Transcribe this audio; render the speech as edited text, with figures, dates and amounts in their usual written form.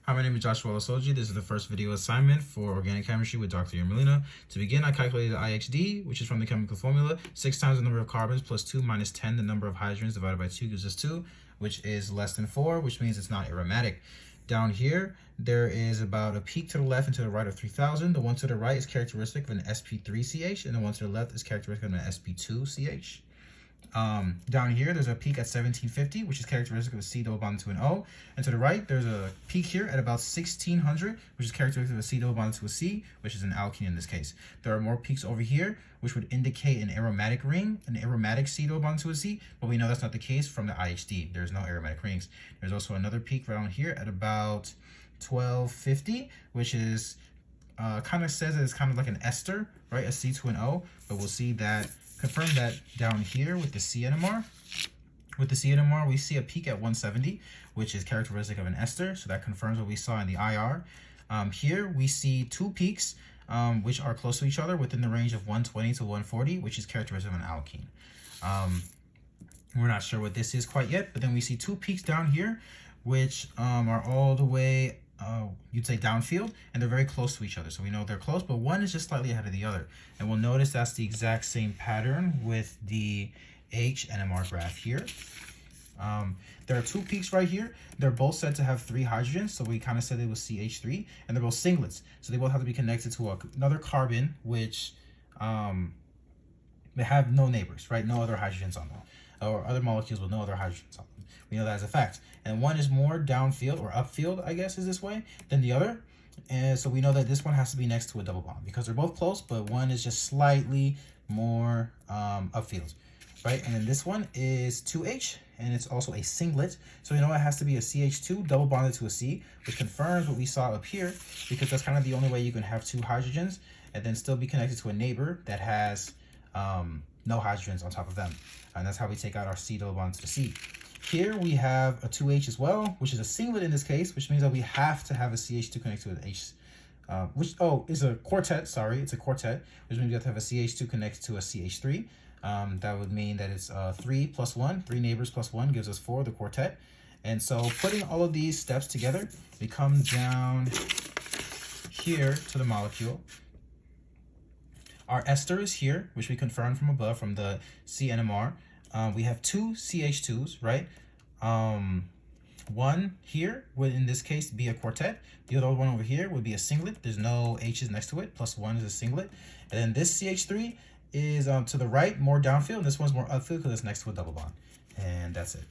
Hi, my name is Joshua Olasoji. This is the first video assignment for organic chemistry with Dr. Yermelina. To begin, I calculated IXD, which is from the chemical formula. 6 times the number of carbons plus 2 minus 10, the number of hydrogens divided by 2 gives us 2, which is less than 4, which means it's not aromatic. Down here, there is about a peak to the left and to the right of 3000. The one to the right is characteristic of an sp3CH, and the one to the left is characteristic of an sp2CH. Down here, there's a peak at 1750, which is characteristic of a C double bonded to an O. And to the right, there's a peak here at about 1600, which is characteristic of a C double bonded to a C, which is an alkene in this case. There are more peaks over here, which would indicate an aromatic ring, an aromatic C double bonded to a C, but we know that's not the case from the IHD. There's no aromatic rings. There's also another peak around here at about 1250, which is kind of says that it's kind of like an ester, right? A C to an O, but we'll see that. Confirm that down here with the CNMR. With the CNMR, we see a peak at 170, which is characteristic of an ester, so that confirms what we saw in the IR. Here we see two peaks, which are close to each other within the range of 120 to 140, which is characteristic of an alkene. We're not sure what this is quite yet, but then we see two peaks down here, which are all the way you'd say downfield, and they're very close to each other, so we know they're close, but one is just slightly ahead of the other. And we'll notice that's the exact same pattern with the HNMR graph here. There are two peaks right here. They're both said to have 3 hydrogens, so we kind of said it was CH3, and they're both singlets, so they both have to be connected to another carbon, which they have no neighbors, right? No other hydrogens on them, or other molecules with no other hydrogens on them. We know that as a fact. And one is more downfield or upfield, I guess is this way, than the other. And so we know that this one has to be next to a double bond because they're both close, but one is just slightly more upfield, right? And then this one is 2H, and it's also a singlet. So we know it has to be a CH2 double bonded to a C, which confirms what we saw up here, because that's kind of the only way you can have 2 hydrogens and then still be connected to a neighbor that has no hydrogens on top of them. And that's how we take out our C double bond to the C. Here we have a 2H as well, which is a singlet in this case, which means that we have to have a CH2 connect to an H, is a quartet, sorry, it's a quartet, which means we have to have a CH2 connect to a CH3. That would mean that it's 3 plus 1, 3 neighbors plus 1 gives us 4, the quartet. And so putting all of these steps together, we come down here to the molecule. Our ester is here, which we confirmed from above from the CNMR. We have 2 CH2s, right? One here would, in this case, be a quartet. The other one over here would be a singlet. There's no H's next to it. Plus 1 is a singlet. And then this CH3 is to the right, more downfield. And this one's more upfield because it's next to a double bond. And that's it.